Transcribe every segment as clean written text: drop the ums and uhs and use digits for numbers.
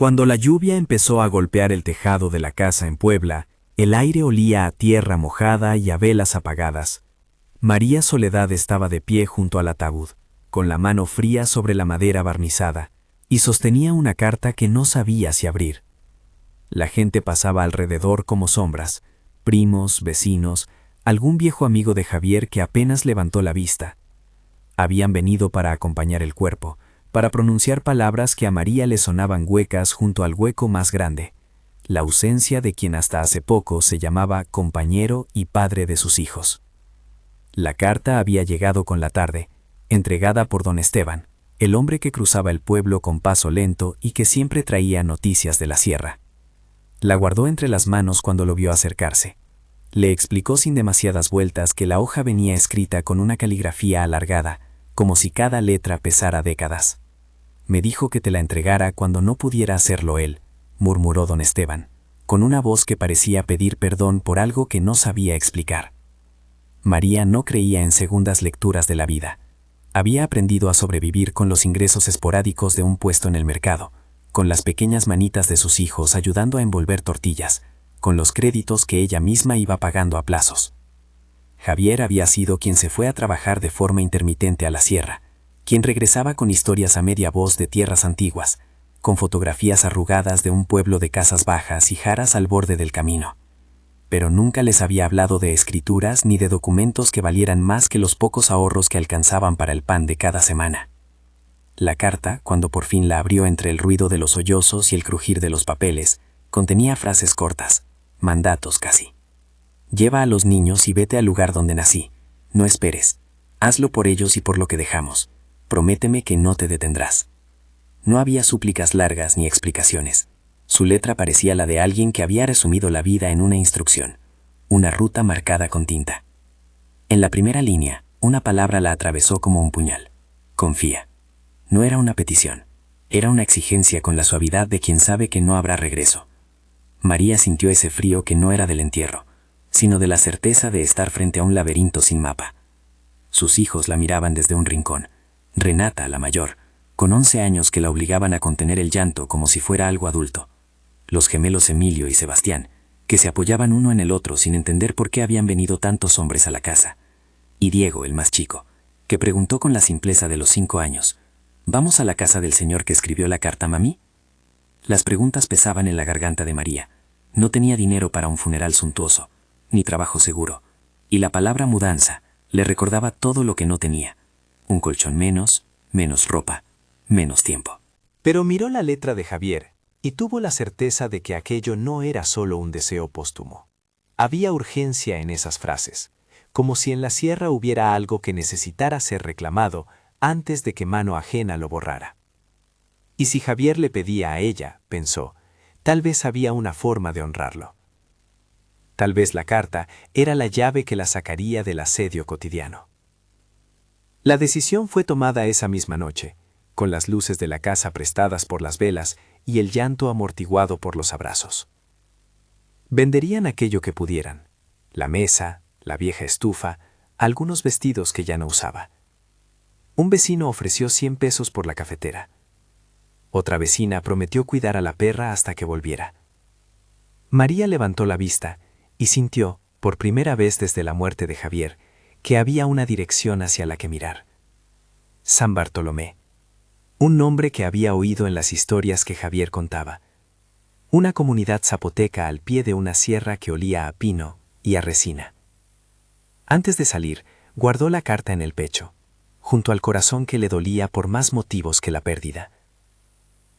Cuando la lluvia empezó a golpear el tejado de la casa en Puebla, el aire olía a tierra mojada y a velas apagadas. María Soledad estaba de pie junto al ataúd, con la mano fría sobre la madera barnizada, y sostenía una carta que no sabía si abrir. La gente pasaba alrededor como sombras, primos, vecinos, algún viejo amigo de Javier que apenas levantó la vista. Habían venido para acompañar el cuerpo, para pronunciar palabras que a María le sonaban huecas junto al hueco más grande, la ausencia de quien hasta hace poco se llamaba compañero y padre de sus hijos. La carta había llegado con la tarde, entregada por don Esteban, el hombre que cruzaba el pueblo con paso lento y que siempre traía noticias de la sierra. La guardó entre las manos cuando lo vio acercarse. Le explicó sin demasiadas vueltas que la hoja venía escrita con una caligrafía alargada, como si cada letra pesara décadas. Me dijo que te la entregara cuando no pudiera hacerlo él, murmuró don Esteban, con una voz que parecía pedir perdón por algo que no sabía explicar. María no creía en segundas lecturas de la vida. Había aprendido a sobrevivir con los ingresos esporádicos de un puesto en el mercado, con las pequeñas manitas de sus hijos ayudando a envolver tortillas, con los créditos que ella misma iba pagando a plazos. Javier había sido quien se fue a trabajar de forma intermitente a la sierra, quien regresaba con historias a media voz de tierras antiguas, con fotografías arrugadas de un pueblo de casas bajas y jaras al borde del camino. Pero nunca les había hablado de escrituras ni de documentos que valieran más que los pocos ahorros que alcanzaban para el pan de cada semana. La carta, cuando por fin la abrió entre el ruido de los sollozos y el crujir de los papeles, contenía frases cortas, mandatos casi. Lleva a los niños y vete al lugar donde nací. No esperes. Hazlo por ellos y por lo que dejamos. Prométeme que no te detendrás. No había súplicas largas ni explicaciones. Su letra parecía la de alguien que había resumido la vida en una instrucción, una ruta marcada con tinta. En la primera línea, una palabra la atravesó como un puñal. Confía. No era una petición, era una exigencia con la suavidad de quien sabe que no habrá regreso. María sintió ese frío que no era del entierro, sino de la certeza de estar frente a un laberinto sin mapa. Sus hijos la miraban desde un rincón. Renata, la mayor, con 11 años que la obligaban a contener el llanto como si fuera algo adulto. Los gemelos Emilio y Sebastián, que se apoyaban uno en el otro sin entender por qué habían venido tantos hombres a la casa. Y Diego, el más chico, que preguntó con la simpleza de los 5 años, ¿vamos a la casa del señor que escribió la carta, mami? Las preguntas pesaban en la garganta de María. No tenía dinero para un funeral suntuoso, ni trabajo seguro, y la palabra mudanza le recordaba todo lo que no tenía. Un colchón menos, menos ropa, menos tiempo. Pero miró la letra de Javier y tuvo la certeza de que aquello no era solo un deseo póstumo. Había urgencia en esas frases, como si en la sierra hubiera algo que necesitara ser reclamado antes de que mano ajena lo borrara. Y si Javier le pedía a ella, pensó, tal vez había una forma de honrarlo. Tal vez la carta era la llave que la sacaría del asedio cotidiano. La decisión fue tomada esa misma noche, con las luces de la casa prestadas por las velas y el llanto amortiguado por los abrazos. Venderían aquello que pudieran, la mesa, la vieja estufa, algunos vestidos que ya no usaba. Un vecino ofreció 100 pesos por la cafetera. Otra vecina prometió cuidar a la perra hasta que volviera. María levantó la vista y sintió, por primera vez desde la muerte de Javier, que había una dirección hacia la que mirar. San Bartolomé. Un nombre que había oído en las historias que Javier contaba. Una comunidad zapoteca al pie de una sierra que olía a pino y a resina. Antes de salir, guardó la carta en el pecho, junto al corazón que le dolía por más motivos que la pérdida.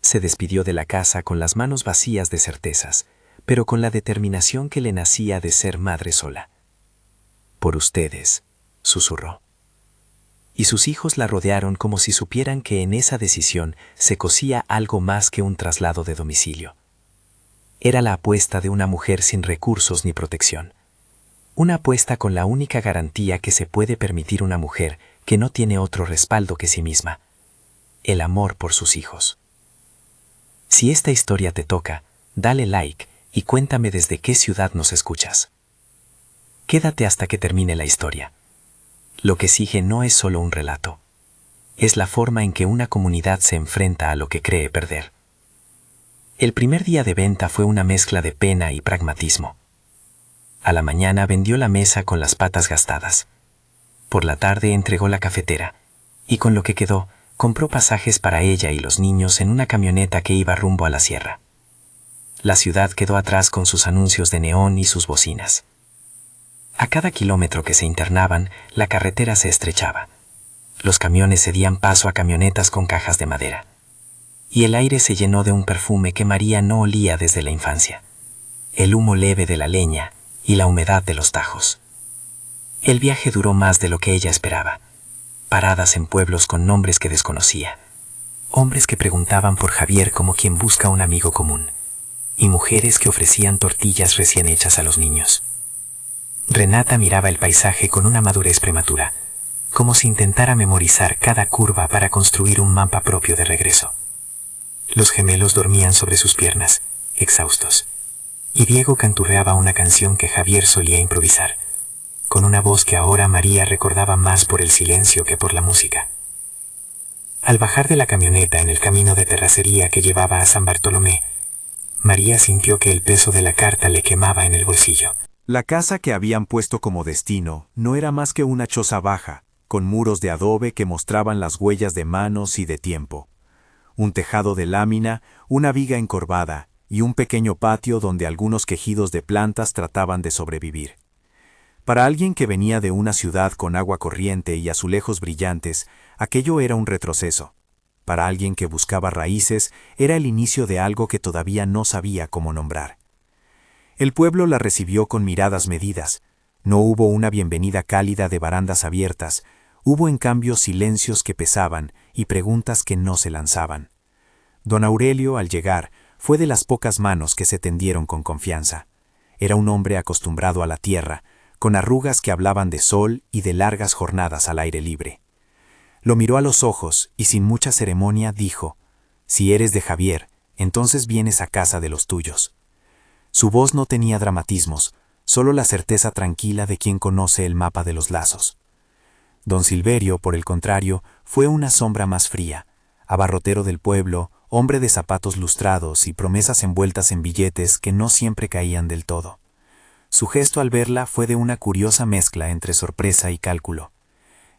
Se despidió de la casa con las manos vacías de certezas, pero con la determinación que le nacía de ser madre sola. Por ustedes, susurró. Y sus hijos la rodearon como si supieran que en esa decisión se cosía algo más que un traslado de domicilio. Era la apuesta de una mujer sin recursos ni protección. Una apuesta con la única garantía que se puede permitir una mujer que no tiene otro respaldo que sí misma: el amor por sus hijos. Si esta historia te toca, dale like y cuéntame desde qué ciudad nos escuchas. Quédate hasta que termine la historia. Lo que sigue no es solo un relato. Es la forma en que una comunidad se enfrenta a lo que cree perder. El primer día de venta fue una mezcla de pena y pragmatismo. A la mañana vendió la mesa con las patas gastadas. Por la tarde entregó la cafetera, y con lo que quedó, compró pasajes para ella y los niños en una camioneta que iba rumbo a la sierra. La ciudad quedó atrás con sus anuncios de neón y sus bocinas. A cada kilómetro que se internaban, la carretera se estrechaba. Los camiones cedían paso a camionetas con cajas de madera. Y el aire se llenó de un perfume que María no olía desde la infancia. El humo leve de la leña y la humedad de los tajos. El viaje duró más de lo que ella esperaba. Paradas en pueblos con nombres que desconocía. Hombres que preguntaban por Javier como quien busca un amigo común. Y mujeres que ofrecían tortillas recién hechas a los niños. Renata miraba el paisaje con una madurez prematura, como si intentara memorizar cada curva para construir un mapa propio de regreso. Los gemelos dormían sobre sus piernas, exhaustos, y Diego canturreaba una canción que Javier solía improvisar, con una voz que ahora María recordaba más por el silencio que por la música. Al bajar de la camioneta en el camino de terracería que llevaba a San Bartolomé, María sintió que el peso de la carta le quemaba en el bolsillo. La casa que habían puesto como destino no era más que una choza baja, con muros de adobe que mostraban las huellas de manos y de tiempo. Un tejado de lámina, una viga encorvada y un pequeño patio donde algunos quejidos de plantas trataban de sobrevivir. Para alguien que venía de una ciudad con agua corriente y azulejos brillantes, aquello era un retroceso. Para alguien que buscaba raíces, era el inicio de algo que todavía no sabía cómo nombrar. El pueblo la recibió con miradas medidas. No hubo una bienvenida cálida de barandas abiertas, hubo en cambio silencios que pesaban y preguntas que no se lanzaban. Don Aurelio, al llegar, fue de las pocas manos que se tendieron con confianza. Era un hombre acostumbrado a la tierra, con arrugas que hablaban de sol y de largas jornadas al aire libre. Lo miró a los ojos y sin mucha ceremonia dijo: «Si eres de Javier, entonces vienes a casa de los tuyos». Su voz no tenía dramatismos, solo la certeza tranquila de quien conoce el mapa de los lazos. Don Silverio, por el contrario, fue una sombra más fría, abarrotero del pueblo, hombre de zapatos lustrados y promesas envueltas en billetes que no siempre caían del todo. Su gesto al verla fue de una curiosa mezcla entre sorpresa y cálculo.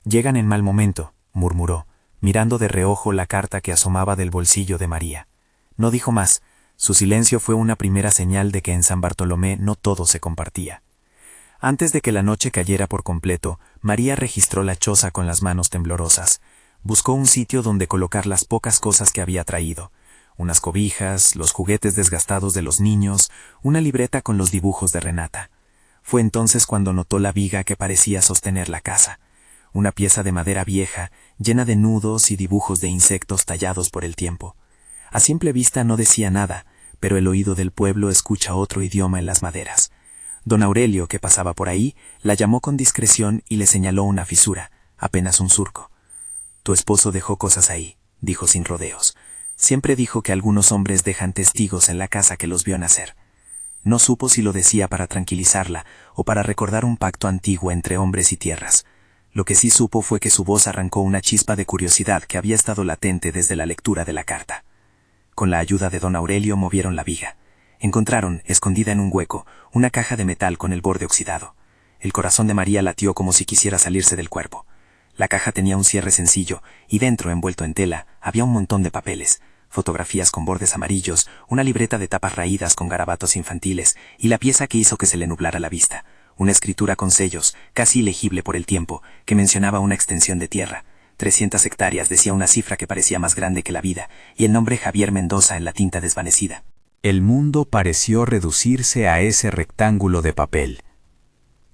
«Llegan en mal momento», murmuró, mirando de reojo la carta que asomaba del bolsillo de María. No dijo más. Su silencio fue una primera señal de que en San Bartolomé no todo se compartía. Antes de que la noche cayera por completo, María registró la choza con las manos temblorosas. Buscó un sitio donde colocar las pocas cosas que había traído. Unas cobijas, los juguetes desgastados de los niños, una libreta con los dibujos de Renata. Fue entonces cuando notó la viga que parecía sostener la casa. Una pieza de madera vieja, llena de nudos y dibujos de insectos tallados por el tiempo. A simple vista no decía nada, pero el oído del pueblo escucha otro idioma en las maderas. Don Aurelio, que pasaba por ahí, la llamó con discreción y le señaló una fisura, apenas un surco. «Tu esposo dejó cosas ahí», dijo sin rodeos. Siempre dijo que algunos hombres dejan testigos en la casa que los vio nacer. No supo si lo decía para tranquilizarla o para recordar un pacto antiguo entre hombres y tierras. Lo que sí supo fue que su voz arrancó una chispa de curiosidad que había estado latente desde la lectura de la carta. Con la ayuda de don Aurelio movieron la viga. Encontraron, escondida en un hueco, una caja de metal con el borde oxidado. El corazón de María latió como si quisiera salirse del cuerpo. La caja tenía un cierre sencillo, y dentro, envuelto en tela, había un montón de papeles, fotografías con bordes amarillos, una libreta de tapas raídas con garabatos infantiles, y la pieza que hizo que se le nublara la vista, una escritura con sellos, casi ilegible por el tiempo, que mencionaba una extensión de tierra. 300 hectáreas decía una cifra que parecía más grande que la vida, y el nombre Javier Mendoza en la tinta desvanecida. El mundo pareció reducirse a ese rectángulo de papel.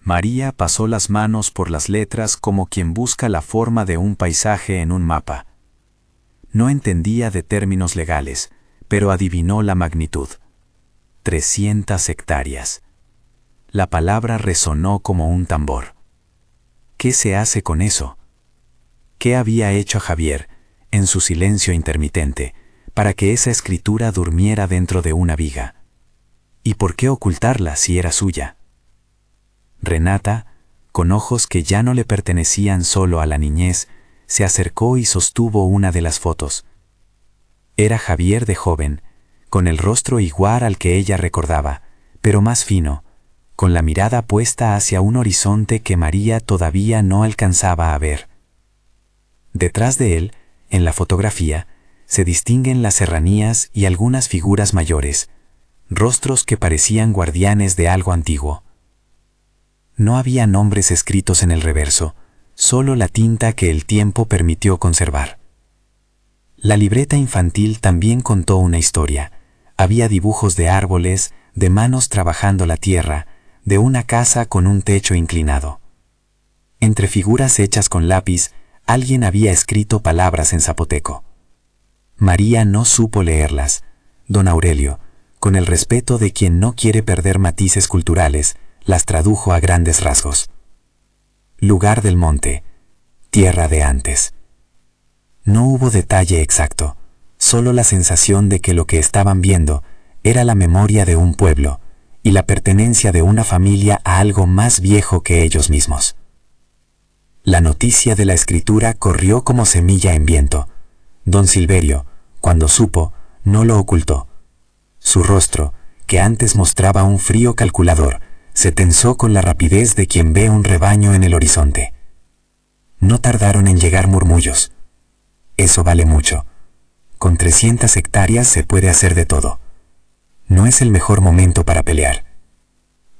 María pasó las manos por las letras como quien busca la forma de un paisaje en un mapa. No entendía de términos legales, pero adivinó la magnitud. 300 hectáreas. La palabra resonó como un tambor. ¿Qué se hace con eso? ¿Qué había hecho Javier, en su silencio intermitente, para que esa escritura durmiera dentro de una viga? ¿Y por qué ocultarla si era suya? Renata, con ojos que ya no le pertenecían solo a la niñez, se acercó y sostuvo una de las fotos. Era Javier de joven, con el rostro igual al que ella recordaba, pero más fino, con la mirada puesta hacia un horizonte que María todavía no alcanzaba a ver. Detrás de él, en la fotografía, se distinguen las serranías y algunas figuras mayores, rostros que parecían guardianes de algo antiguo. No había nombres escritos en el reverso, solo la tinta que el tiempo permitió conservar. La libreta infantil también contó una historia. Había dibujos de árboles, de manos trabajando la tierra, de una casa con un techo inclinado. Entre figuras hechas con lápiz, alguien había escrito palabras en zapoteco. María no supo leerlas. Don Aurelio, con el respeto de quien no quiere perder matices culturales, las tradujo a grandes rasgos. Lugar del monte, tierra de antes. No hubo detalle exacto, solo la sensación de que lo que estaban viendo era la memoria de un pueblo y la pertenencia de una familia a algo más viejo que ellos mismos. La noticia de la escritura corrió como semilla en viento. Don Silverio, cuando supo, no lo ocultó. Su rostro, que antes mostraba un frío calculador, se tensó con la rapidez de quien ve un rebaño en el horizonte. No tardaron en llegar murmullos. Eso vale mucho. Con 300 hectáreas se puede hacer de todo. No es el mejor momento para pelear.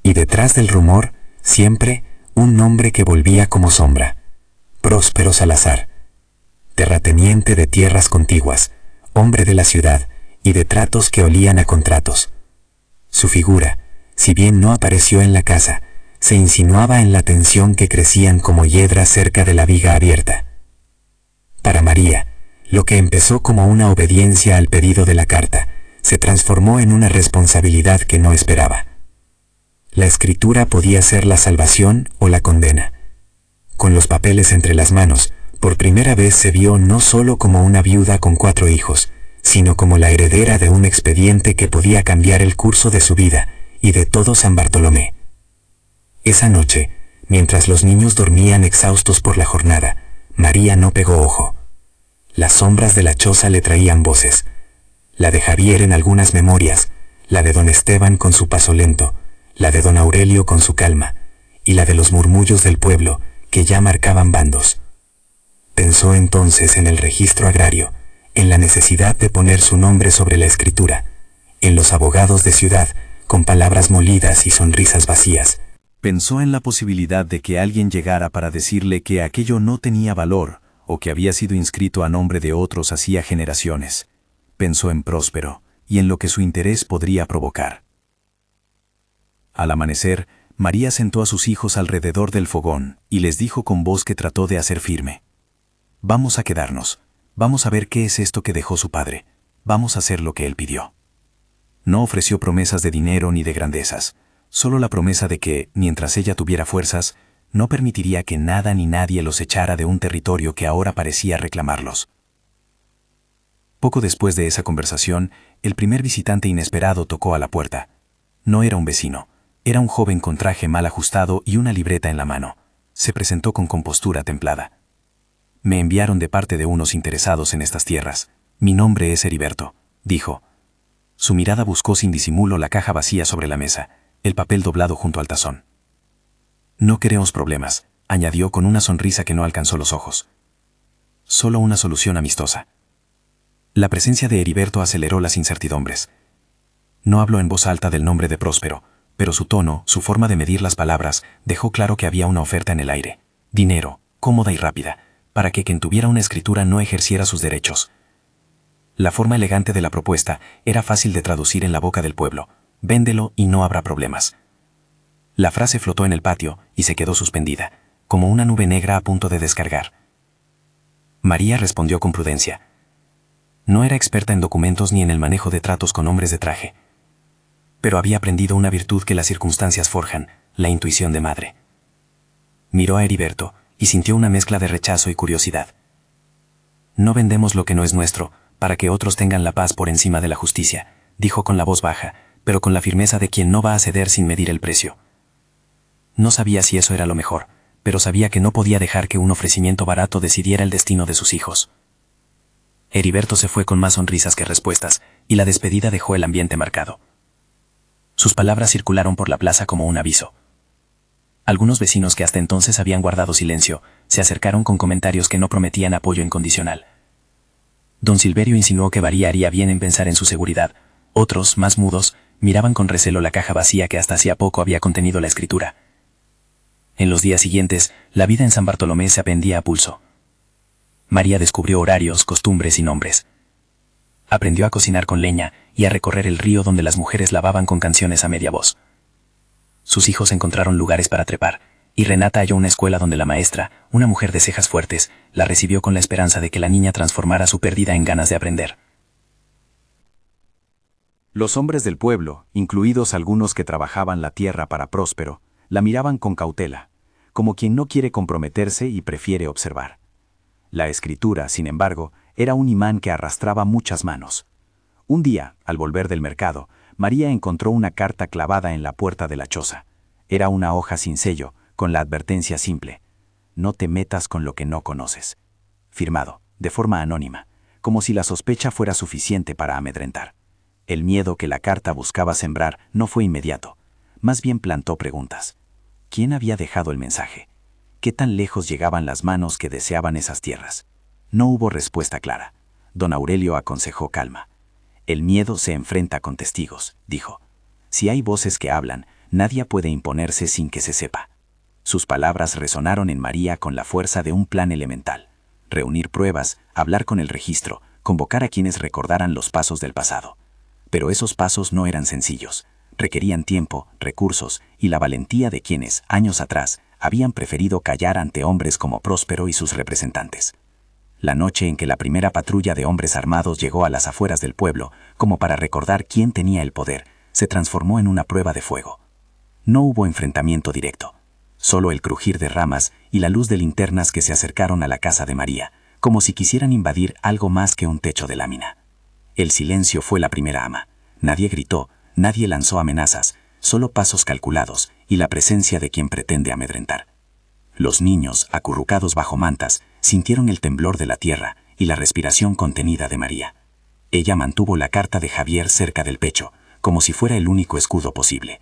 Y detrás del rumor, siempre, un nombre que volvía como sombra. Próspero Salazar, terrateniente de tierras contiguas, hombre de la ciudad y de tratos que olían a contratos. Su figura, si bien no apareció en la casa, se insinuaba en la tensión que crecían como hiedras cerca de la viga abierta. Para María, lo que empezó como una obediencia al pedido de la carta, se transformó en una responsabilidad que no esperaba. La escritura podía ser la salvación o la condena. Con los papeles entre las manos, por primera vez se vio no solo como una viuda con 4 hijos, sino como la heredera de un expediente que podía cambiar el curso de su vida y de todo San Bartolomé. Esa noche, mientras los niños dormían exhaustos por la jornada, María no pegó ojo. Las sombras de la choza le traían voces, la de Javier en algunas memorias, la de don Esteban con su paso lento, la de don Aurelio con su calma, y la de los murmullos del pueblo que ya marcaban bandos. Pensó entonces en el registro agrario, en la necesidad de poner su nombre sobre la escritura, en los abogados de ciudad, con palabras molidas y sonrisas vacías. Pensó en la posibilidad de que alguien llegara para decirle que aquello no tenía valor, o que había sido inscrito a nombre de otros hacía generaciones. Pensó en Próspero, y en lo que su interés podría provocar. Al amanecer, María sentó a sus hijos alrededor del fogón, y les dijo con voz que trató de hacer firme: «Vamos a quedarnos, vamos a ver qué es esto que dejó su padre, vamos a hacer lo que él pidió». No ofreció promesas de dinero ni de grandezas, solo la promesa de que, mientras ella tuviera fuerzas, no permitiría que nada ni nadie los echara de un territorio que ahora parecía reclamarlos. Poco después de esa conversación, el primer visitante inesperado tocó a la puerta. No era un vecino, era un joven con traje mal ajustado y una libreta en la mano. Se presentó con compostura templada. «Me enviaron de parte de unos interesados en estas tierras. Mi nombre es Heriberto», dijo. Su mirada buscó sin disimulo la caja vacía sobre la mesa, el papel doblado junto al tazón. «No queremos problemas», añadió con una sonrisa que no alcanzó los ojos. «Solo una solución amistosa». La presencia de Heriberto aceleró las incertidumbres. No habló en voz alta del nombre de Próspero, pero su tono, su forma de medir las palabras, dejó claro que había una oferta en el aire. Dinero, cómoda y rápida, para que quien tuviera una escritura no ejerciera sus derechos. La forma elegante de la propuesta era fácil de traducir en la boca del pueblo: «Véndelo y no habrá problemas». La frase flotó en el patio y se quedó suspendida, como una nube negra a punto de descargar. María respondió con prudencia. No era experta en documentos ni en el manejo de tratos con hombres de traje, pero había aprendido una virtud que las circunstancias forjan: la intuición de madre. Miró a Heriberto y sintió una mezcla de rechazo y curiosidad. «No vendemos lo que no es nuestro, para que otros tengan la paz por encima de la justicia», dijo con la voz baja, pero con la firmeza de quien no va a ceder sin medir el precio. No sabía si eso era lo mejor, pero sabía que no podía dejar que un ofrecimiento barato decidiera el destino de sus hijos. Heriberto se fue con más sonrisas que respuestas, y la despedida dejó el ambiente marcado. Sus palabras circularon por la plaza como un aviso. Algunos vecinos que hasta entonces habían guardado silencio, se acercaron con comentarios que no prometían apoyo incondicional. Don Silverio insinuó que María haría bien en pensar en su seguridad. Otros, más mudos, miraban con recelo la caja vacía que hasta hacía poco había contenido la escritura. En los días siguientes, la vida en San Bartolomé se apendía a pulso. María descubrió horarios, costumbres y nombres. Aprendió a cocinar con leña y a recorrer el río donde las mujeres lavaban con canciones a media voz. Sus hijos encontraron lugares para trepar, y Renata halló una escuela donde la maestra, una mujer de cejas fuertes, la recibió con la esperanza de que la niña transformara su pérdida en ganas de aprender. Los hombres del pueblo, incluidos algunos que trabajaban la tierra para Próspero, la miraban con cautela, como quien no quiere comprometerse y prefiere observar. La escritura, sin embargo, era un imán que arrastraba muchas manos. Un día, al volver del mercado, María encontró una carta clavada en la puerta de la choza. Era una hoja sin sello, con la advertencia simple: no te metas con lo que no conoces. Firmado, de forma anónima, como si la sospecha fuera suficiente para amedrentar. El miedo que la carta buscaba sembrar no fue inmediato, más bien plantó preguntas. ¿Quién había dejado el mensaje? ¿Qué tan lejos llegaban las manos que deseaban esas tierras? No hubo respuesta clara. Don Aurelio aconsejó calma. El miedo se enfrenta con testigos, dijo. Si hay voces que hablan, nadie puede imponerse sin que se sepa. Sus palabras resonaron en María con la fuerza de un plan elemental. Reunir pruebas, hablar con el registro, convocar a quienes recordaran los pasos del pasado. Pero esos pasos no eran sencillos. Requerían tiempo, recursos y la valentía de quienes, años atrás, habían preferido callar ante hombres como Próspero y sus representantes. La noche en que la primera patrulla de hombres armados llegó a las afueras del pueblo, como para recordar quién tenía el poder, se transformó en una prueba de fuego. No hubo enfrentamiento directo, solo el crujir de ramas y la luz de linternas que se acercaron a la casa de María, como si quisieran invadir algo más que un techo de lámina. El silencio fue la primera arma. Nadie gritó, nadie lanzó amenazas, solo pasos calculados y la presencia de quien pretende amedrentar. Los niños, acurrucados bajo mantas, sintieron el temblor de la tierra y la respiración contenida de María. Ella mantuvo la carta de Javier cerca del pecho, como si fuera el único escudo posible.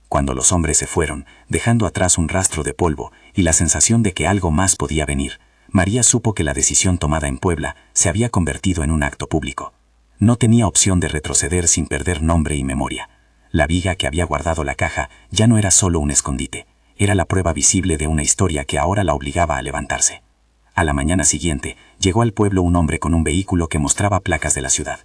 Cuando los hombres se fueron, dejando atrás un rastro de polvo y la sensación de que algo más podía venir, María supo que la decisión tomada en Puebla se había convertido en un acto público. No tenía opción de retroceder sin perder nombre y memoria. La viga que había guardado la caja ya no era solo un escondite, era la prueba visible de una historia que ahora la obligaba a levantarse. A la mañana siguiente, llegó al pueblo un hombre con un vehículo que mostraba placas de la ciudad.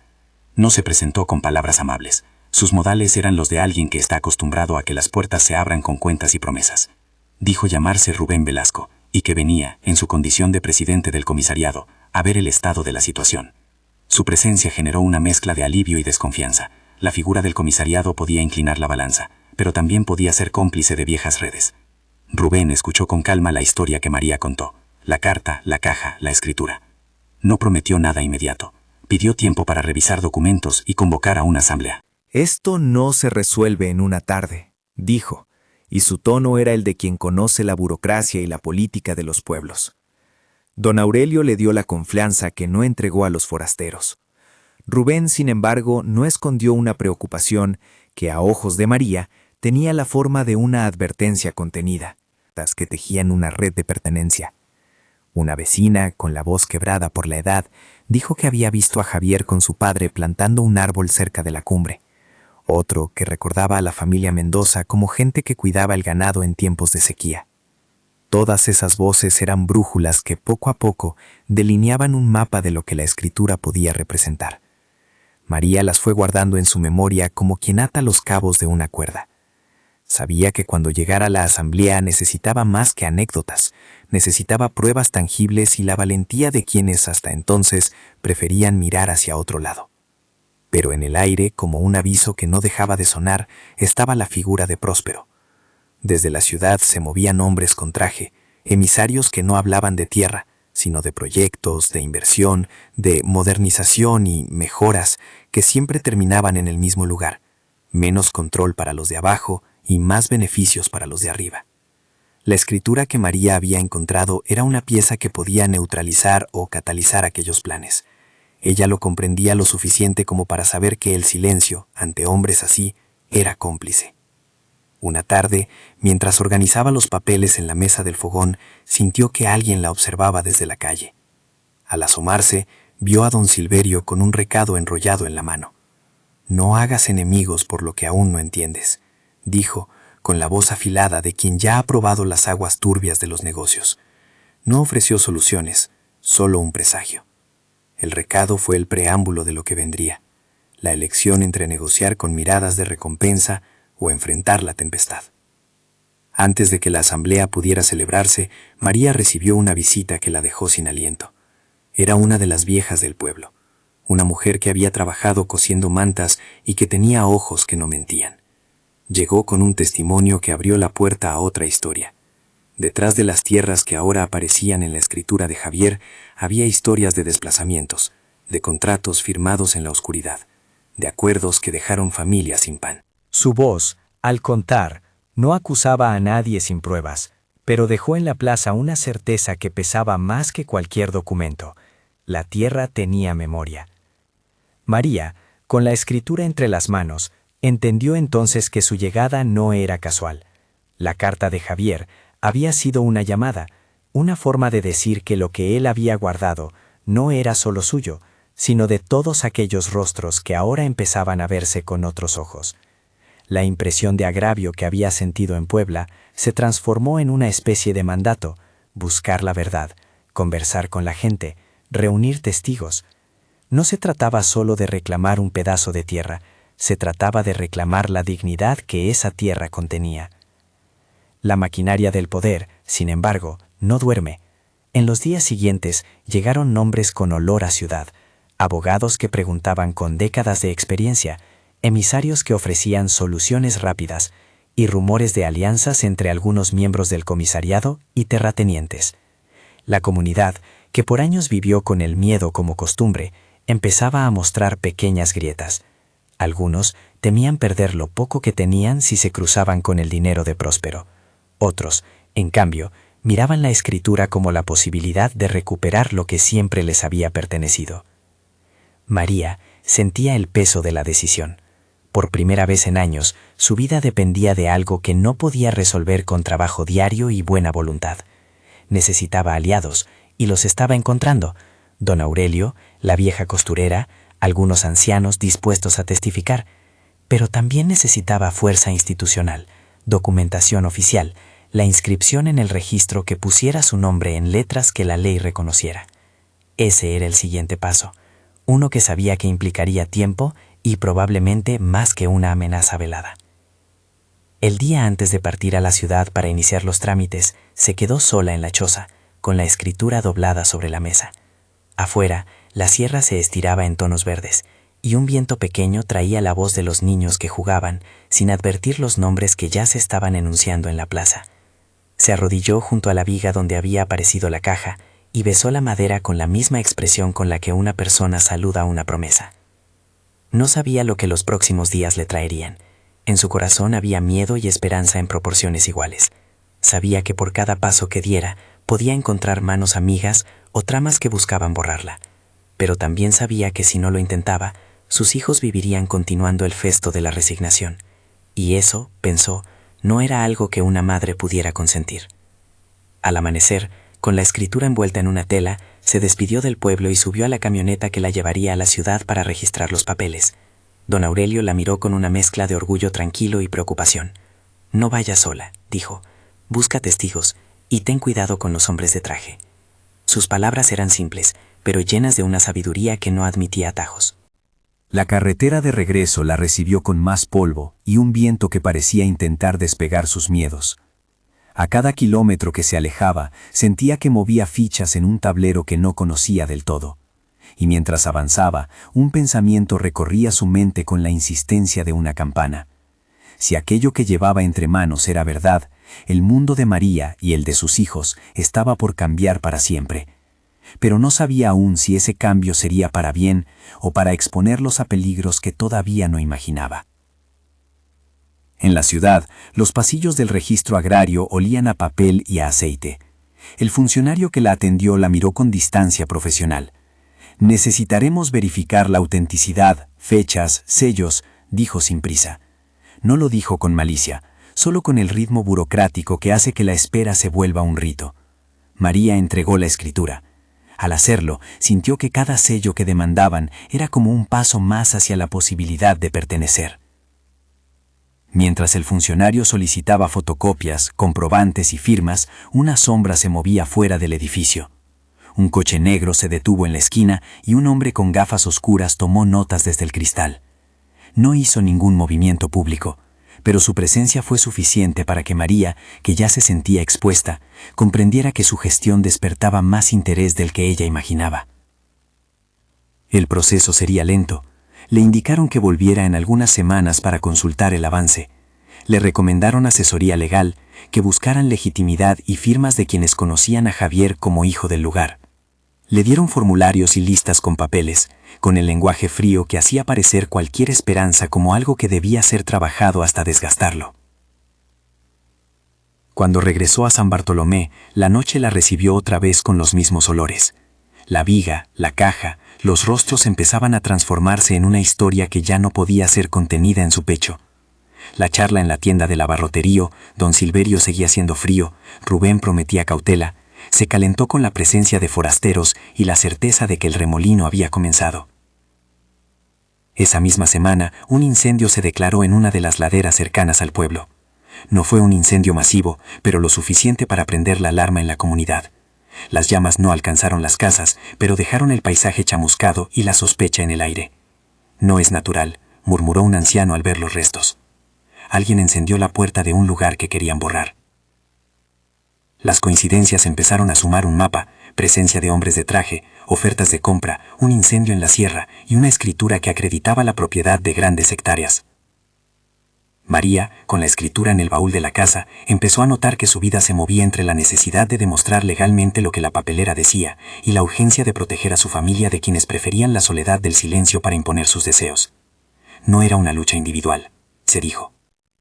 No se presentó con palabras amables. Sus modales eran los de alguien que está acostumbrado a que las puertas se abran con cuentas y promesas. Dijo llamarse Rubén Velasco, y que venía, en su condición de presidente del comisariado, a ver el estado de la situación. Su presencia generó una mezcla de alivio y desconfianza. La figura del comisariado podía inclinar la balanza, pero también podía ser cómplice de viejas redes. Rubén escuchó con calma la historia que María contó. La carta, la caja, la escritura. No prometió nada inmediato. Pidió tiempo para revisar documentos y convocar a una asamblea. Esto no se resuelve en una tarde, dijo, y su tono era el de quien conoce la burocracia y la política de los pueblos. Don Aurelio le dio la confianza que no entregó a los forasteros. Rubén, sin embargo, no escondió una preocupación que a ojos de María tenía la forma de una advertencia contenida, que tejían una red de pertenencia. Una vecina, con la voz quebrada por la edad, dijo que había visto a Javier con su padre plantando un árbol cerca de la cumbre. Otro que recordaba a la familia Mendoza como gente que cuidaba el ganado en tiempos de sequía. Todas esas voces eran brújulas que poco a poco delineaban un mapa de lo que la escritura podía representar. María las fue guardando en su memoria como quien ata los cabos de una cuerda. Sabía que cuando llegara a la asamblea necesitaba más que anécdotas, necesitaba pruebas tangibles y la valentía de quienes hasta entonces preferían mirar hacia otro lado. Pero en el aire, como un aviso que no dejaba de sonar, estaba la figura de Próspero. Desde la ciudad se movían hombres con traje, emisarios que no hablaban de tierra, sino de proyectos, de inversión, de modernización y mejoras que siempre terminaban en el mismo lugar, menos control para los de abajo y más beneficios para los de arriba. La escritura que María había encontrado era una pieza que podía neutralizar o catalizar aquellos planes. Ella lo comprendía lo suficiente como para saber que el silencio, ante hombres así, era cómplice. Una tarde, mientras organizaba los papeles en la mesa del fogón, sintió que alguien la observaba desde la calle. Al asomarse, vio a don Silverio con un recado enrollado en la mano. «No hagas enemigos por lo que aún no entiendes», dijo, con la voz afilada de quien ya ha probado las aguas turbias de los negocios. No ofreció soluciones, solo un presagio. El recado fue el preámbulo de lo que vendría, la elección entre negociar con miradas de recompensa o enfrentar la tempestad. Antes de que la asamblea pudiera celebrarse, María recibió una visita que la dejó sin aliento. Era una de las viejas del pueblo, una mujer que había trabajado cosiendo mantas y que tenía ojos que no mentían. Llegó con un testimonio que abrió la puerta a otra historia. Detrás de las tierras que ahora aparecían en la escritura de Javier, había historias de desplazamientos, de contratos firmados en la oscuridad, de acuerdos que dejaron familias sin pan. Su voz, al contar, no acusaba a nadie sin pruebas, pero dejó en la plaza una certeza que pesaba más que cualquier documento. La tierra tenía memoria. María, con la escritura entre las manos, entendió entonces que su llegada no era casual. La carta de Javier había sido una llamada, una forma de decir que lo que él había guardado no era solo suyo, sino de todos aquellos rostros que ahora empezaban a verse con otros ojos. La impresión de agravio que había sentido en Puebla se transformó en una especie de mandato: buscar la verdad, conversar con la gente, reunir testigos. No se trataba solo de reclamar un pedazo de tierra, se trataba de reclamar la dignidad que esa tierra contenía. La maquinaria del poder, sin embargo, no duerme. En los días siguientes llegaron nombres con olor a ciudad, abogados que preguntaban con décadas de experiencia, emisarios que ofrecían soluciones rápidas y rumores de alianzas entre algunos miembros del comisariado y terratenientes. La comunidad, que por años vivió con el miedo como costumbre, empezaba a mostrar pequeñas grietas. Algunos temían perder lo poco que tenían si se cruzaban con el dinero de Próspero. Otros, en cambio, miraban la escritura como la posibilidad de recuperar lo que siempre les había pertenecido. María sentía el peso de la decisión. Por primera vez en años, su vida dependía de algo que no podía resolver con trabajo diario y buena voluntad. Necesitaba aliados, y los estaba encontrando: don Aurelio, la vieja costurera, algunos ancianos dispuestos a testificar. Pero también necesitaba fuerza institucional, documentación oficial, la inscripción en el registro que pusiera su nombre en letras que la ley reconociera. Ese era el siguiente paso, uno que sabía que implicaría tiempo y probablemente más que una amenaza velada. El día antes de partir a la ciudad para iniciar los trámites, se quedó sola en la choza, con la escritura doblada sobre la mesa. Afuera, la sierra se estiraba en tonos verdes, y un viento pequeño traía la voz de los niños que jugaban, sin advertir los nombres que ya se estaban enunciando en la plaza. Se arrodilló junto a la viga donde había aparecido la caja y besó la madera con la misma expresión con la que una persona saluda una promesa. No sabía lo que los próximos días le traerían. En su corazón había miedo y esperanza en proporciones iguales. Sabía que por cada paso que diera podía encontrar manos amigas o tramas que buscaban borrarla. Pero también sabía que si no lo intentaba, sus hijos vivirían continuando el festo de la resignación. Y eso, pensó, no era algo que una madre pudiera consentir. Al amanecer, con la escritura envuelta en una tela, se despidió del pueblo y subió a la camioneta que la llevaría a la ciudad para registrar los papeles. Don Aurelio la miró con una mezcla de orgullo tranquilo y preocupación. «No vayas sola», dijo. «Busca testigos y ten cuidado con los hombres de traje». Sus palabras eran simples, pero llenas de una sabiduría que no admitía atajos. La carretera de regreso la recibió con más polvo y un viento que parecía intentar despegar sus miedos. A cada kilómetro que se alejaba, sentía que movía fichas en un tablero que no conocía del todo. Y mientras avanzaba, un pensamiento recorría su mente con la insistencia de una campana. Si aquello que llevaba entre manos era verdad, el mundo de María y el de sus hijos estaba por cambiar para siempre. Pero no sabía aún si ese cambio sería para bien o para exponerlos a peligros que todavía no imaginaba. En la ciudad, los pasillos del registro agrario olían a papel y a aceite. El funcionario que la atendió la miró con distancia profesional. Necesitaremos verificar la autenticidad, fechas, sellos, dijo sin prisa. No lo dijo con malicia, solo con el ritmo burocrático que hace que la espera se vuelva un rito. María entregó la escritura. Al hacerlo, sintió que cada sello que demandaban era como un paso más hacia la posibilidad de pertenecer. Mientras el funcionario solicitaba fotocopias, comprobantes y firmas, una sombra se movía fuera del edificio. Un coche negro se detuvo en la esquina y un hombre con gafas oscuras tomó notas desde el cristal. No hizo ningún movimiento público, pero su presencia fue suficiente para que María, que ya se sentía expuesta, comprendiera que su gestión despertaba más interés del que ella imaginaba. El proceso sería lento. Le indicaron que volviera en algunas semanas para consultar el avance. Le recomendaron asesoría legal, que buscaran legitimidad y firmas de quienes conocían a Javier como hijo del lugar. Le dieron formularios y listas con papeles, con el lenguaje frío que hacía parecer cualquier esperanza como algo que debía ser trabajado hasta desgastarlo. Cuando regresó a San Bartolomé, la noche la recibió otra vez con los mismos olores. La viga, la caja, los rostros empezaban a transformarse en una historia que ya no podía ser contenida en su pecho. La charla en la tienda del abarroterío, don Silverio seguía siendo frío, Rubén prometía cautela, se calentó con la presencia de forasteros y la certeza de que el remolino había comenzado. Esa misma semana, un incendio se declaró en una de las laderas cercanas al pueblo. No fue un incendio masivo, pero lo suficiente para prender la alarma en la comunidad. Las llamas no alcanzaron las casas, pero dejaron el paisaje chamuscado y la sospecha en el aire. No es natural, murmuró un anciano al ver los restos. Alguien encendió la puerta de un lugar que querían borrar. Las coincidencias empezaron a sumar un mapa, presencia de hombres de traje, ofertas de compra, un incendio en la sierra y una escritura que acreditaba la propiedad de grandes hectáreas. María, con la escritura en el baúl de la casa, empezó a notar que su vida se movía entre la necesidad de demostrar legalmente lo que la papelera decía y la urgencia de proteger a su familia de quienes preferían la soledad del silencio para imponer sus deseos. No era una lucha individual, se dijo.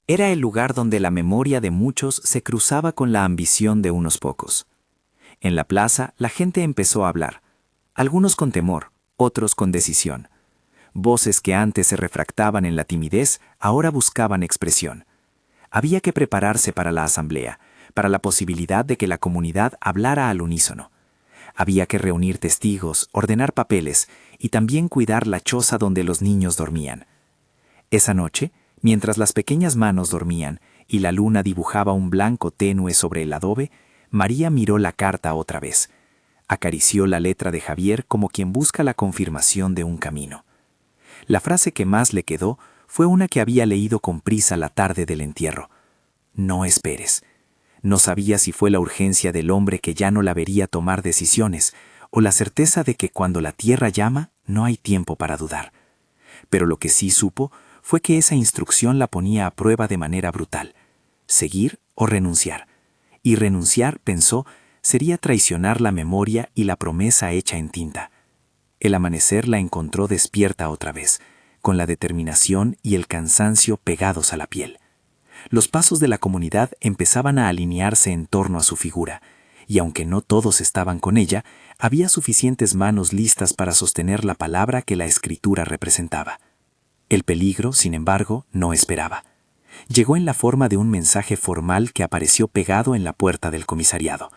Era el lugar donde la memoria de muchos se cruzaba con la ambición de unos pocos. En la plaza, la gente empezó a hablar, algunos con temor, otros con decisión. Voces que antes se refractaban en la timidez, ahora buscaban expresión. Había que prepararse para la asamblea, para la posibilidad de que la comunidad hablara al unísono. Había que reunir testigos, ordenar papeles y también cuidar la choza donde los niños dormían. Esa noche, mientras las pequeñas manos dormían y la luna dibujaba un blanco tenue sobre el adobe, María miró la carta otra vez. Acarició la letra de Javier como quien busca la confirmación de un camino. La frase que más le quedó fue una que había leído con prisa la tarde del entierro. No esperes. No sabía si fue la urgencia del hombre que ya no la vería tomar decisiones, o la certeza de que cuando la tierra llama, no hay tiempo para dudar. Pero lo que sí supo fue que esa instrucción la ponía a prueba de manera brutal. Seguir o renunciar. Y renunciar, pensó, sería traicionar la memoria y la promesa hecha en tinta. El amanecer la encontró despierta otra vez, con la determinación y el cansancio pegados a la piel. Los pasos de la comunidad empezaban a alinearse en torno a su figura, y aunque no todos estaban con ella, había suficientes manos listas para sostener la palabra que la escritura representaba. El peligro, sin embargo, no esperaba. Llegó en la forma de un mensaje formal que apareció pegado en la puerta del comisariado.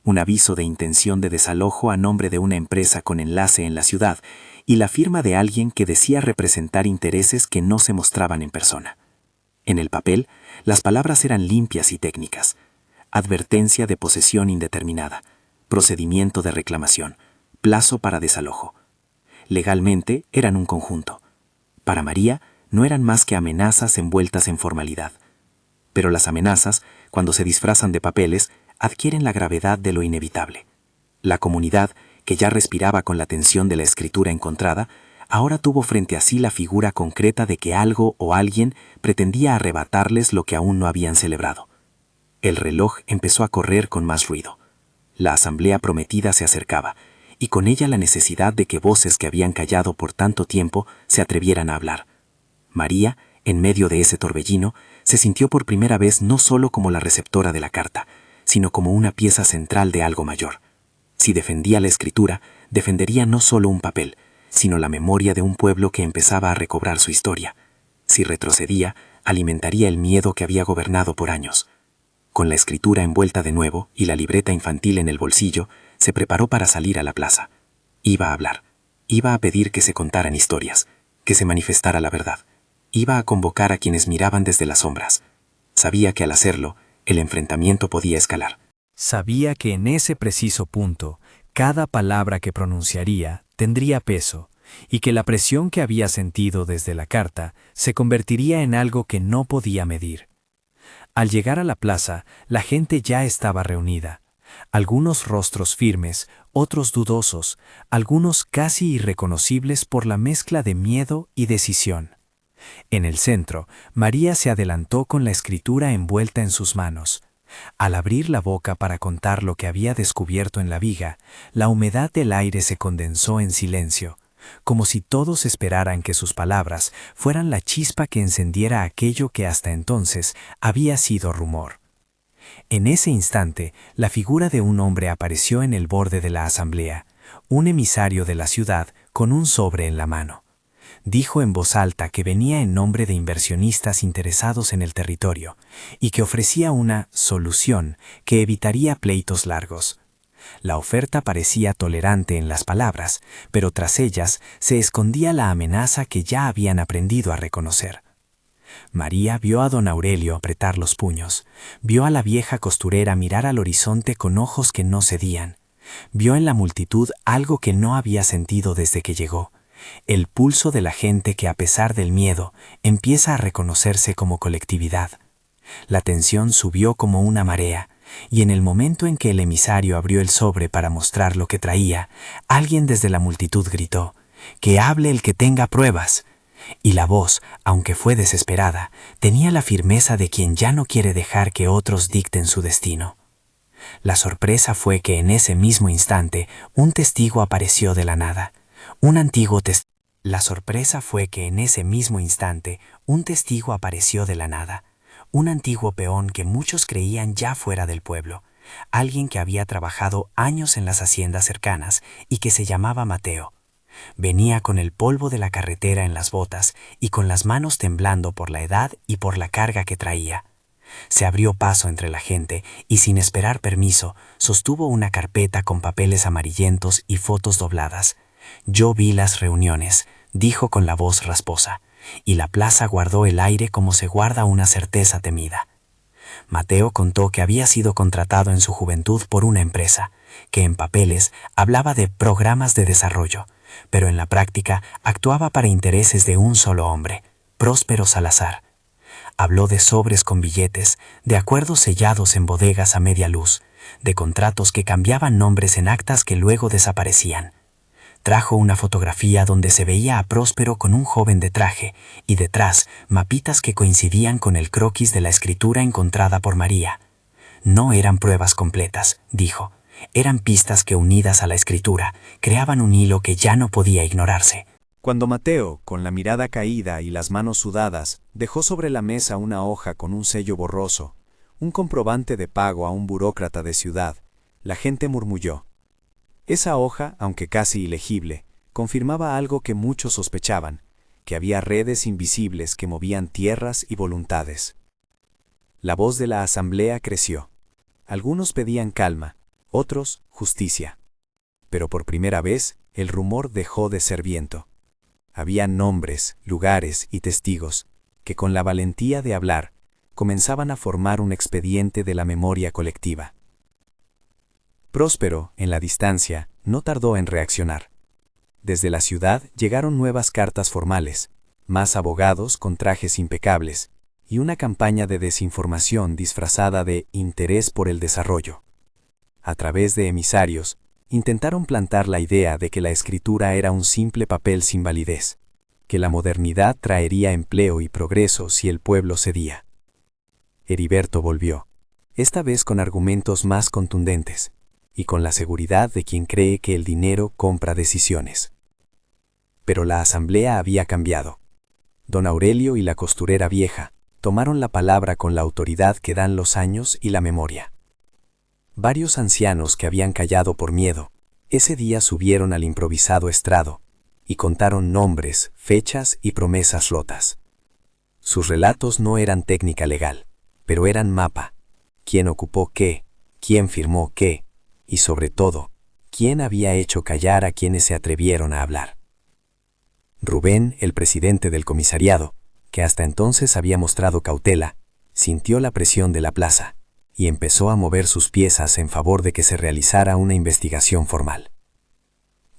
Un aviso de intención de desalojo a nombre de una empresa con enlace en la ciudad y la firma de alguien que decía representar intereses que no se mostraban en persona. En el papel, las palabras eran limpias y técnicas. Advertencia de posesión indeterminada, procedimiento de reclamación, plazo para desalojo. Legalmente eran un conjunto. Para María, no eran más que amenazas envueltas en formalidad. Pero las amenazas, cuando se disfrazan de papeles, adquieren la gravedad de lo inevitable. La comunidad, que ya respiraba con la tensión de la escritura encontrada, ahora tuvo frente a sí la figura concreta de que algo o alguien pretendía arrebatarles lo que aún no habían celebrado. El reloj empezó a correr con más ruido. La asamblea prometida se acercaba, y con ella la necesidad de que voces que habían callado por tanto tiempo se atrevieran a hablar. María, en medio de ese torbellino, se sintió por primera vez no solo como la receptora de la carta, sino como una pieza central de algo mayor. Si defendía la escritura, defendería no solo un papel, sino la memoria de un pueblo que empezaba a recobrar su historia. Si retrocedía, alimentaría el miedo que había gobernado por años. Con la escritura envuelta de nuevo y la libreta infantil en el bolsillo, se preparó para salir a la plaza. Iba a hablar. Iba a pedir que se contaran historias, que se manifestara la verdad. Iba a convocar a quienes miraban desde las sombras. Sabía que al hacerlo, el enfrentamiento podía escalar. Sabía que en ese preciso punto, cada palabra que pronunciaría tendría peso, y que la presión que había sentido desde la carta se convertiría en algo que no podía medir. Al llegar a la plaza, la gente ya estaba reunida. Algunos rostros firmes, otros dudosos, algunos casi irreconocibles por la mezcla de miedo y decisión. En el centro, María se adelantó con la escritura envuelta en sus manos. Al abrir la boca para contar lo que había descubierto en la viga, la humedad del aire se condensó en silencio, como si todos esperaran que sus palabras fueran la chispa que encendiera aquello que hasta entonces había sido rumor. En ese instante, la figura de un hombre apareció en el borde de la asamblea, un emisario de la ciudad con un sobre en la mano. Dijo en voz alta que venía en nombre de inversionistas interesados en el territorio y que ofrecía una solución que evitaría pleitos largos. La oferta parecía tolerante en las palabras, pero tras ellas se escondía la amenaza que ya habían aprendido a reconocer. María vio a don Aurelio apretar los puños, vio a la vieja costurera mirar al horizonte con ojos que no cedían, vio en la multitud algo que no había sentido desde que llegó, el pulso de la gente que a pesar del miedo empieza a reconocerse como colectividad. La tensión subió como una marea, y en el momento en que el emisario abrió el sobre para mostrar lo que traía, alguien desde la multitud gritó: «¡Que hable el que tenga pruebas!». Y la voz, aunque fue desesperada, tenía la firmeza de quien ya no quiere dejar que otros dicten su destino. La sorpresa fue que en ese mismo instante un testigo apareció de la nada. Un antiguo peón que muchos creían ya fuera del pueblo, alguien que había trabajado años en las haciendas cercanas y que se llamaba Mateo. Venía con el polvo de la carretera en las botas y con las manos temblando por la edad y por la carga que traía. Se abrió paso entre la gente y sin esperar permiso sostuvo una carpeta con papeles amarillentos y fotos dobladas. «Yo vi las reuniones», dijo con la voz rasposa, y la plaza guardó el aire como se guarda una certeza temida. Mateo contó que había sido contratado en su juventud por una empresa, que en papeles hablaba de programas de desarrollo, pero en la práctica actuaba para intereses de un solo hombre, Próspero Salazar. Habló de sobres con billetes, de acuerdos sellados en bodegas a media luz, de contratos que cambiaban nombres en actas que luego desaparecían. Trajo una fotografía donde se veía a Próspero con un joven de traje y detrás mapitas que coincidían con el croquis de la escritura encontrada por María. No eran pruebas completas, dijo. Eran pistas que unidas a la escritura creaban un hilo que ya no podía ignorarse. Cuando Mateo, con la mirada caída y las manos sudadas, dejó sobre la mesa una hoja con un sello borroso, un comprobante de pago a un burócrata de ciudad, la gente murmulló. Esa hoja, aunque casi ilegible, confirmaba algo que muchos sospechaban, que había redes invisibles que movían tierras y voluntades. La voz de la asamblea creció. Algunos pedían calma, otros justicia. Pero por primera vez, el rumor dejó de ser viento. Había nombres, lugares y testigos que con la valentía de hablar comenzaban a formar un expediente de la memoria colectiva. Próspero, en la distancia, no tardó en reaccionar. Desde la ciudad llegaron nuevas cartas formales, más abogados con trajes impecables, y una campaña de desinformación disfrazada de interés por el desarrollo. A través de emisarios, intentaron plantar la idea de que la escritura era un simple papel sin validez, que la modernidad traería empleo y progreso si el pueblo cedía. Heriberto volvió, esta vez con argumentos más contundentes, y con la seguridad de quien cree que el dinero compra decisiones. Pero la asamblea había cambiado. Don Aurelio y la costurera vieja tomaron la palabra con la autoridad que dan los años y la memoria. Varios ancianos que habían callado por miedo Ese día subieron al improvisado estrado y contaron nombres, fechas y promesas rotas. Sus relatos no eran técnica legal, pero eran mapa. ¿Quién ocupó qué? ¿Quién firmó qué? Y sobre todo, ¿quién había hecho callar a quienes se atrevieron a hablar? Rubén, el presidente del comisariado, que hasta entonces había mostrado cautela, sintió la presión de la plaza y empezó a mover sus piezas en favor de que se realizara una investigación formal.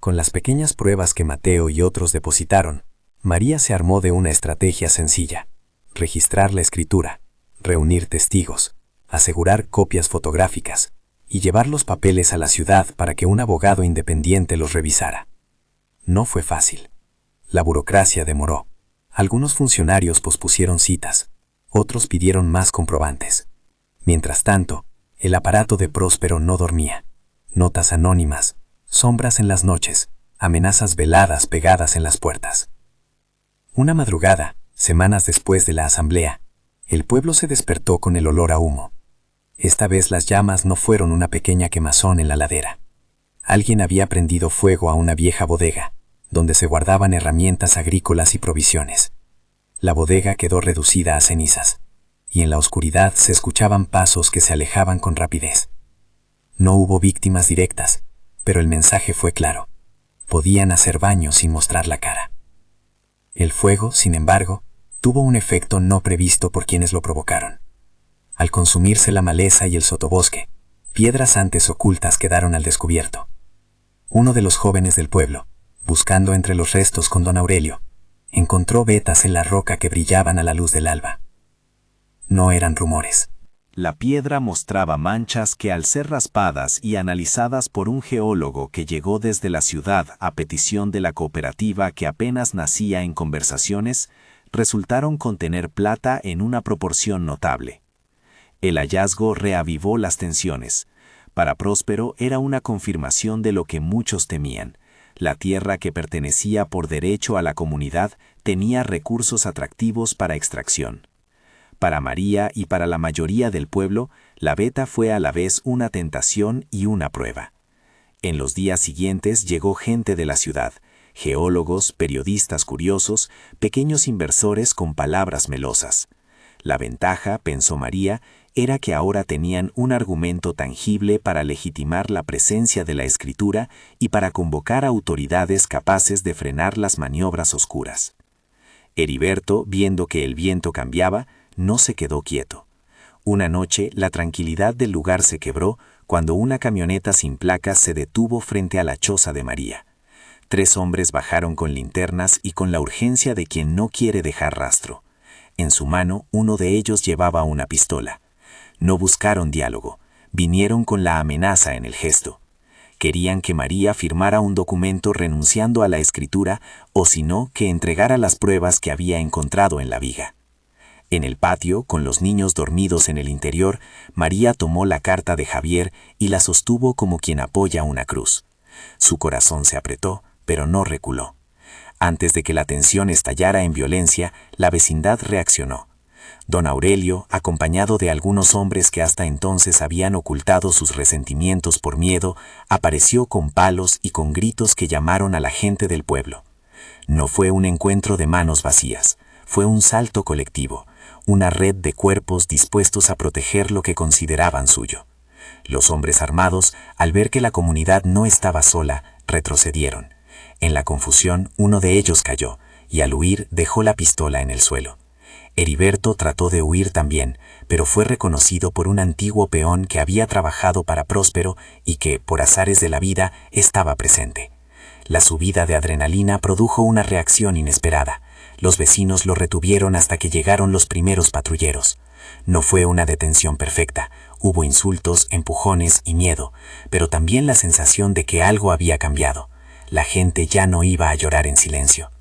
Con las pequeñas pruebas que Mateo y otros depositaron, María se armó de una estrategia sencilla: registrar la escritura, reunir testigos, asegurar copias fotográficas y llevar los papeles a la ciudad para que un abogado independiente los revisara. No fue fácil. La burocracia demoró. Algunos funcionarios pospusieron citas, otros pidieron más comprobantes. Mientras tanto, el aparato de Próspero no dormía. Notas anónimas, sombras en las noches, amenazas veladas pegadas en las puertas. Una madrugada, semanas después de la asamblea, el pueblo se despertó con el olor a humo. Esta vez las llamas no fueron una pequeña quemazón en la ladera. Alguien había prendido fuego a una vieja bodega, donde se guardaban herramientas agrícolas y provisiones. La bodega quedó reducida a cenizas, y en la oscuridad se escuchaban pasos que se alejaban con rapidez. No hubo víctimas directas, pero el mensaje fue claro: podían hacer baño sin mostrar la cara. El fuego, sin embargo, tuvo un efecto no previsto por quienes lo provocaron. Al consumirse la maleza y el sotobosque, piedras antes ocultas quedaron al descubierto. Uno de los jóvenes del pueblo, buscando entre los restos con don Aurelio, encontró vetas en la roca que brillaban a la luz del alba. No eran rumores. La piedra mostraba manchas que, al ser raspadas y analizadas por un geólogo que llegó desde la ciudad a petición de la cooperativa que apenas nacía en conversaciones, resultaron contener plata en una proporción notable. El hallazgo reavivó las tensiones. Para Próspero era una confirmación de lo que muchos temían: la tierra que pertenecía por derecho a la comunidad tenía recursos atractivos para extracción. Para María y para la mayoría del pueblo, la veta fue a la vez una tentación y una prueba. En los días siguientes llegó gente de la ciudad: geólogos, periodistas curiosos, pequeños inversores con palabras melosas. La ventaja, pensó María, era que ahora tenían un argumento tangible para legitimar la presencia de la escritura y para convocar autoridades capaces de frenar las maniobras oscuras. Heriberto, viendo que el viento cambiaba, no se quedó quieto. Una noche, la tranquilidad del lugar se quebró cuando una camioneta sin placas se detuvo frente a la choza de María. 3 hombres bajaron con linternas y con la urgencia de quien no quiere dejar rastro. En su mano, uno de ellos llevaba una pistola. No buscaron diálogo, vinieron con la amenaza en el gesto. Querían que María firmara un documento renunciando a la escritura, o si no, que entregara las pruebas que había encontrado en la viga. En el patio, con los niños dormidos en el interior, María tomó la carta de Javier y la sostuvo como quien apoya una cruz. Su corazón se apretó, pero no reculó. Antes de que la tensión estallara en violencia, la vecindad reaccionó. Don Aurelio, acompañado de algunos hombres que hasta entonces habían ocultado sus resentimientos por miedo, apareció con palos y con gritos que llamaron a la gente del pueblo. No fue un encuentro de manos vacías, fue un salto colectivo, una red de cuerpos dispuestos a proteger lo que consideraban suyo. Los hombres armados, al ver que la comunidad no estaba sola, retrocedieron. En la confusión, uno de ellos cayó, y al huir dejó la pistola en el suelo. Heriberto trató de huir también, pero fue reconocido por un antiguo peón que había trabajado para Próspero y que, por azares de la vida, estaba presente. La subida de adrenalina produjo una reacción inesperada. Los vecinos lo retuvieron hasta que llegaron los primeros patrulleros. No fue una detención perfecta. Hubo insultos, empujones y miedo, pero también la sensación de que algo había cambiado. La gente ya no iba a llorar en silencio.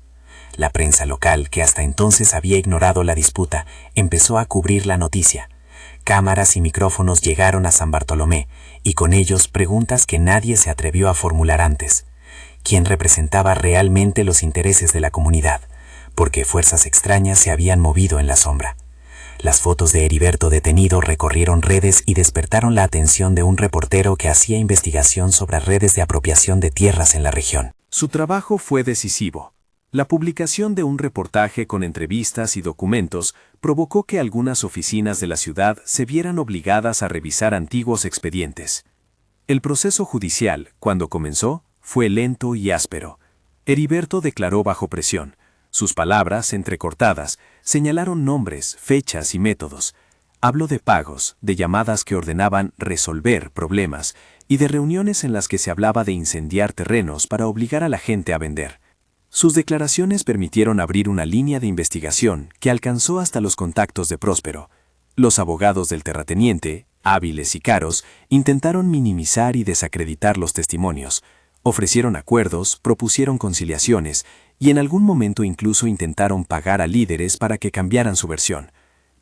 La prensa local, que hasta entonces había ignorado la disputa, empezó a cubrir la noticia. Cámaras y micrófonos llegaron a San Bartolomé, y con ellos preguntas que nadie se atrevió a formular antes. ¿Quién representaba realmente los intereses de la comunidad? ¿Por qué fuerzas extrañas se habían movido en la sombra? Las fotos de Heriberto detenido recorrieron redes y despertaron la atención de un reportero que hacía investigación sobre redes de apropiación de tierras en la región. Su trabajo fue decisivo. La publicación de un reportaje con entrevistas y documentos provocó que algunas oficinas de la ciudad se vieran obligadas a revisar antiguos expedientes. El proceso judicial, cuando comenzó, fue lento y áspero. Heriberto declaró bajo presión. Sus palabras, entrecortadas, señalaron nombres, fechas y métodos. Habló de pagos, de llamadas que ordenaban resolver problemas y de reuniones en las que se hablaba de incendiar terrenos para obligar a la gente a vender. Sus declaraciones permitieron abrir una línea de investigación que alcanzó hasta los contactos de Próspero. Los abogados del terrateniente, hábiles y caros, intentaron minimizar y desacreditar los testimonios. Ofrecieron acuerdos, propusieron conciliaciones y en algún momento incluso intentaron pagar a líderes para que cambiaran su versión.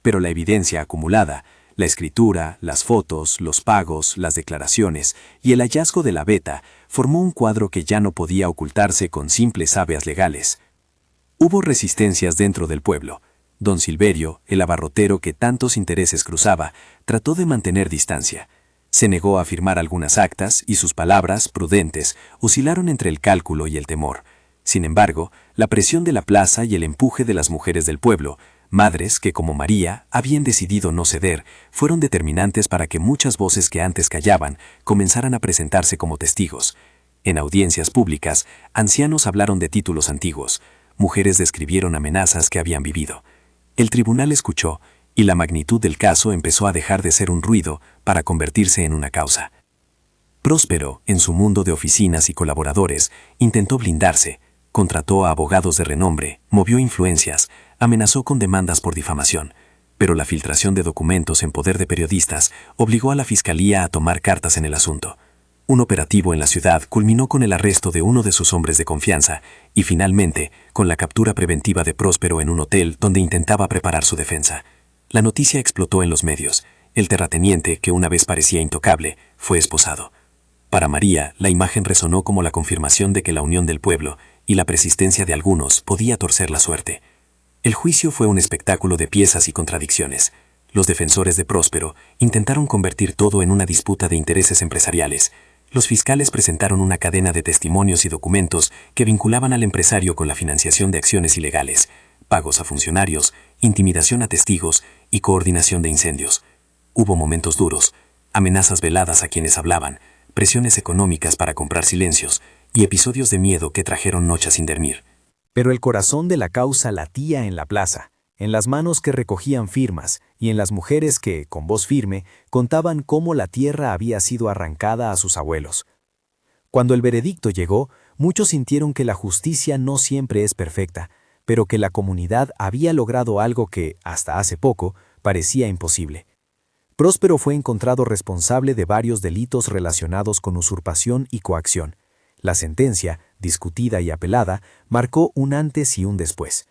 Pero la evidencia acumulada, la escritura, las fotos, los pagos, las declaraciones y el hallazgo de la veta formó un cuadro que ya no podía ocultarse con simples habeas legales. Hubo resistencias dentro del pueblo. Don Silverio, el abarrotero que tantos intereses cruzaba, trató de mantener distancia. Se negó a firmar algunas actas y sus palabras, prudentes, oscilaron entre el cálculo y el temor. Sin embargo, la presión de la plaza y el empuje de las mujeres del pueblo, madres que, como María, habían decidido no ceder, fueron determinantes para que muchas voces que antes callaban comenzaran a presentarse como testigos. En audiencias públicas, ancianos hablaron de títulos antiguos, mujeres describieron amenazas que habían vivido. El tribunal escuchó, y la magnitud del caso empezó a dejar de ser un ruido para convertirse en una causa. Próspero, en su mundo de oficinas y colaboradores, intentó blindarse, contrató a abogados de renombre, movió influencias, amenazó con demandas por difamación, pero la filtración de documentos en poder de periodistas obligó a la fiscalía a tomar cartas en el asunto. Un operativo en la ciudad culminó con el arresto de uno de sus hombres de confianza y finalmente con la captura preventiva de Próspero en un hotel donde intentaba preparar su defensa. La noticia explotó en los medios. El terrateniente, que una vez parecía intocable, fue esposado. Para María, la imagen resonó como la confirmación de que la unión del pueblo y la persistencia de algunos podía torcer la suerte. El juicio fue un espectáculo de piezas y contradicciones. Los defensores de Próspero intentaron convertir todo en una disputa de intereses empresariales. Los fiscales presentaron una cadena de testimonios y documentos que vinculaban al empresario con la financiación de acciones ilegales, pagos a funcionarios, intimidación a testigos y coordinación de incendios. Hubo momentos duros, amenazas veladas a quienes hablaban, presiones económicas para comprar silencios y episodios de miedo que trajeron noches sin dormir. Pero el corazón de la causa latía en la plaza, en las manos que recogían firmas y en las mujeres que, con voz firme, contaban cómo la tierra había sido arrancada a sus abuelos. Cuando el veredicto llegó, muchos sintieron que la justicia no siempre es perfecta, pero que la comunidad había logrado algo que, hasta hace poco, parecía imposible. Próspero fue encontrado responsable de varios delitos relacionados con usurpación y coacción. La sentencia, discutida y apelada, marcó un antes y un después.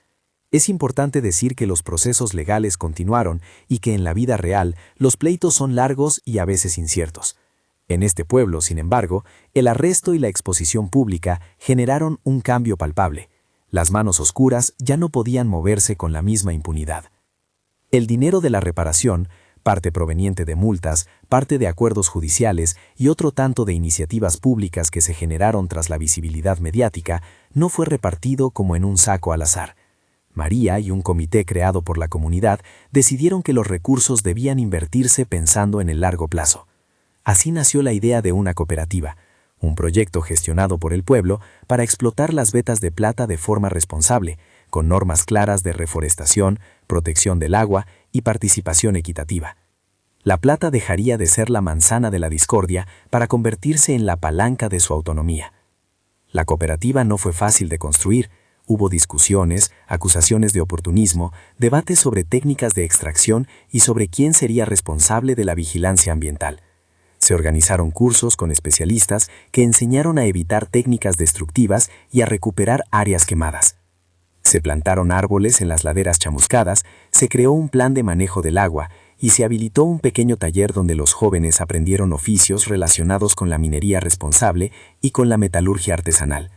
Es importante decir que los procesos legales continuaron y que en la vida real los pleitos son largos y a veces inciertos. En este pueblo, sin embargo, el arresto y la exposición pública generaron un cambio palpable. Las manos oscuras ya no podían moverse con la misma impunidad. El dinero de la reparación, parte proveniente de multas, parte de acuerdos judiciales y otro tanto de iniciativas públicas que se generaron tras la visibilidad mediática, no fue repartido como en un saco al azar. María y un comité creado por la comunidad decidieron que los recursos debían invertirse pensando en el largo plazo. Así nació la idea de una cooperativa, un proyecto gestionado por el pueblo para explotar las vetas de plata de forma responsable, con normas claras de reforestación, protección del agua y participación equitativa. La plata dejaría de ser la manzana de la discordia para convertirse en la palanca de su autonomía. La cooperativa no fue fácil de construir. Hubo discusiones, acusaciones de oportunismo, debates sobre técnicas de extracción y sobre quién sería responsable de la vigilancia ambiental. Se organizaron cursos con especialistas que enseñaron a evitar técnicas destructivas y a recuperar áreas quemadas. Se plantaron árboles en las laderas chamuscadas, se creó un plan de manejo del agua y se habilitó un pequeño taller donde los jóvenes aprendieron oficios relacionados con la minería responsable y con la metalurgia artesanal.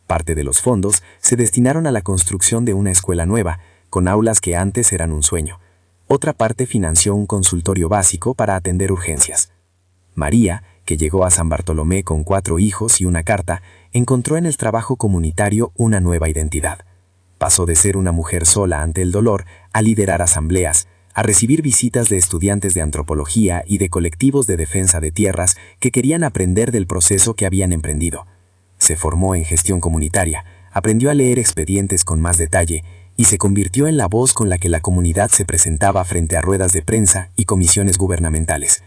Parte de los fondos se destinaron a la construcción de una escuela nueva, con aulas que antes eran un sueño. Otra parte financió un consultorio básico para atender urgencias. María, que llegó a San Bartolomé con 4 hijos y una carta, encontró en el trabajo comunitario una nueva identidad. Pasó de ser una mujer sola ante el dolor a liderar asambleas, a recibir visitas de estudiantes de antropología y de colectivos de defensa de tierras que querían aprender del proceso que habían emprendido. Se formó en gestión comunitaria, aprendió a leer expedientes con más detalle y se convirtió en la voz con la que la comunidad se presentaba frente a ruedas de prensa y comisiones gubernamentales.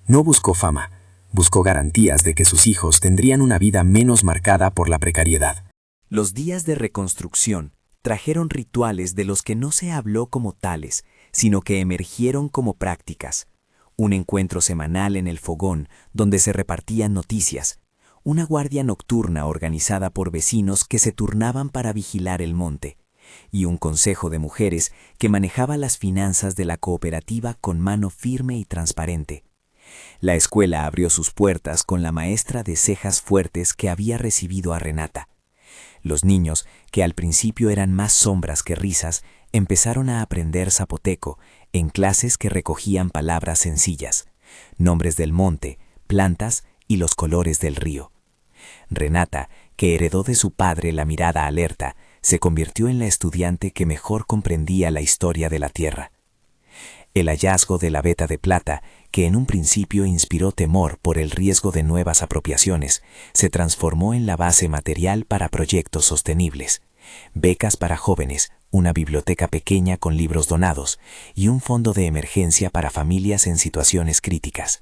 No buscó fama, buscó garantías de que sus hijos tendrían una vida menos marcada por la precariedad. Los días de reconstrucción trajeron rituales de los que no se habló como tales, sino que emergieron como prácticas. Un encuentro semanal en el fogón donde se repartían noticias, una guardia nocturna organizada por vecinos que se turnaban para vigilar el monte, y un consejo de mujeres que manejaba las finanzas de la cooperativa con mano firme y transparente. La escuela abrió sus puertas con la maestra de cejas fuertes que había recibido a Renata. Los niños, que al principio eran más sombras que risas, empezaron a aprender zapoteco en clases que recogían palabras sencillas, nombres del monte, plantas y los colores del río. Renata, que heredó de su padre la mirada alerta, se convirtió en la estudiante que mejor comprendía la historia de la tierra. El hallazgo de la veta de plata, que en un principio inspiró temor por el riesgo de nuevas apropiaciones, se transformó en la base material para proyectos sostenibles, becas para jóvenes, una biblioteca pequeña con libros donados y un fondo de emergencia para familias en situaciones críticas.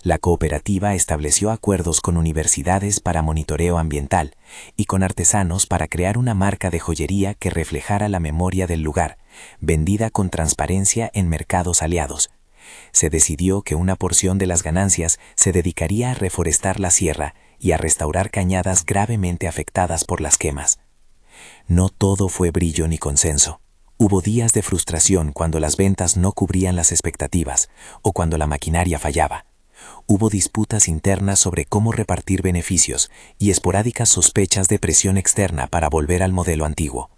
La cooperativa estableció acuerdos con universidades para monitoreo ambiental y con artesanos para crear una marca de joyería que reflejara la memoria del lugar, vendida con transparencia en mercados aliados. Se decidió que una porción de las ganancias se dedicaría a reforestar la sierra y a restaurar cañadas gravemente afectadas por las quemas. No todo fue brillo ni consenso. Hubo días de frustración cuando las ventas no cubrían las expectativas o cuando la maquinaria fallaba. Hubo disputas internas sobre cómo repartir beneficios y esporádicas sospechas de presión externa para volver al modelo antiguo.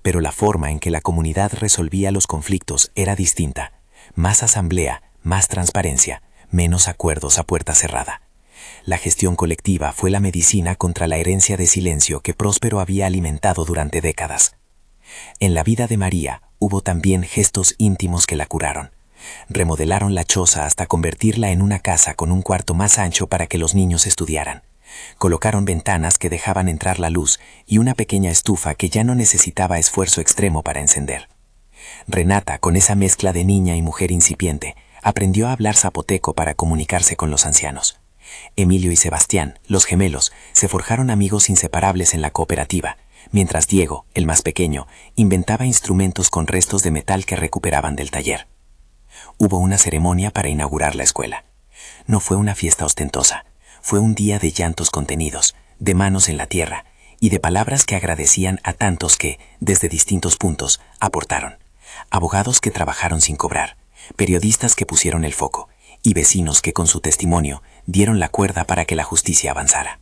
Pero la forma en que la comunidad resolvía los conflictos era distinta. Más asamblea, más transparencia, menos acuerdos a puerta cerrada. La gestión colectiva fue la medicina contra la herencia de silencio que Próspero había alimentado durante décadas. En la vida de María hubo también gestos íntimos que la curaron. Remodelaron la choza hasta convertirla en una casa con un cuarto más ancho para que los niños estudiaran. Colocaron ventanas que dejaban entrar la luz y una pequeña estufa que ya no necesitaba esfuerzo extremo para encender. Renata, con esa mezcla de niña y mujer incipiente, aprendió a hablar zapoteco para comunicarse con los ancianos. Emilio y Sebastián, los gemelos, se forjaron amigos inseparables en la cooperativa, mientras Diego, el más pequeño, inventaba instrumentos con restos de metal que recuperaban del taller. Hubo una ceremonia para inaugurar la escuela. No fue una fiesta ostentosa, fue un día de llantos contenidos, de manos en la tierra y de palabras que agradecían a tantos que, desde distintos puntos, aportaron. Abogados que trabajaron sin cobrar, periodistas que pusieron el foco y vecinos que con su testimonio dieron la cuerda para que la justicia avanzara.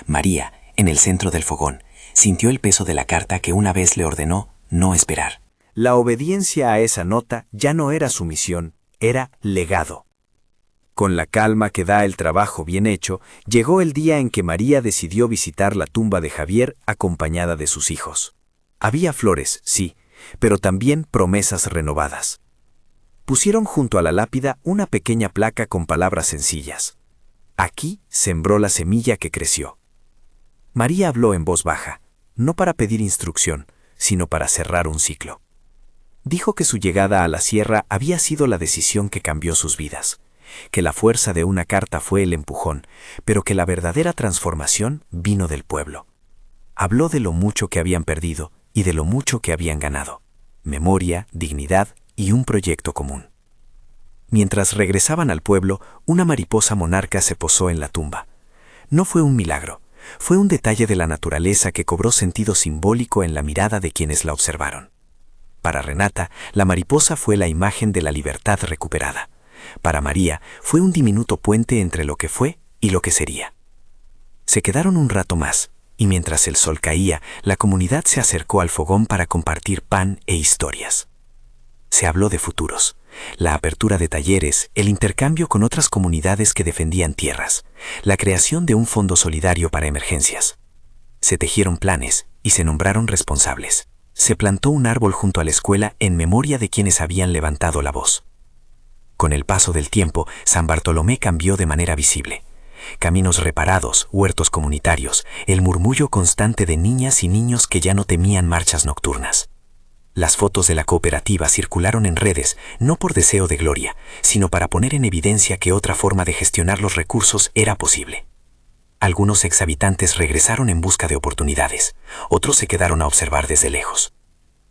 María, en el centro del fogón, sintió el peso de la carta que una vez le ordenó no esperar. La obediencia a esa nota ya no era sumisión, era legado. Con la calma que da el trabajo bien hecho, llegó el día en que María decidió visitar la tumba de Javier acompañada de sus hijos. Había flores, sí, pero también promesas renovadas. Pusieron junto a la lápida una pequeña placa con palabras sencillas. Aquí sembró la semilla que creció. María habló en voz baja, no para pedir instrucción, sino para cerrar un ciclo. Dijo que su llegada a la sierra había sido la decisión que cambió sus vidas, que la fuerza de una carta fue el empujón, pero que la verdadera transformación vino del pueblo. Habló de lo mucho que habían perdido y de lo mucho que habían ganado, memoria, dignidad y un proyecto común. Mientras regresaban al pueblo, una mariposa monarca se posó en la tumba. No fue un milagro, fue un detalle de la naturaleza que cobró sentido simbólico en la mirada de quienes la observaron. Para Renata, la mariposa fue la imagen de la libertad recuperada. Para María, fue un diminuto puente entre lo que fue y lo que sería. Se quedaron un rato más, y mientras el sol caía, la comunidad se acercó al fogón para compartir pan e historias. Se habló de futuros, la apertura de talleres, el intercambio con otras comunidades que defendían tierras, la creación de un fondo solidario para emergencias. Se tejieron planes y se nombraron responsables. Se plantó un árbol junto a la escuela en memoria de quienes habían levantado la voz. Con el paso del tiempo, San Bartolomé cambió de manera visible. Caminos reparados, huertos comunitarios, el murmullo constante de niñas y niños que ya no temían marchas nocturnas. Las fotos de la cooperativa circularon en redes, no por deseo de gloria, sino para poner en evidencia que otra forma de gestionar los recursos era posible. Algunos exhabitantes regresaron en busca de oportunidades, otros se quedaron a observar desde lejos.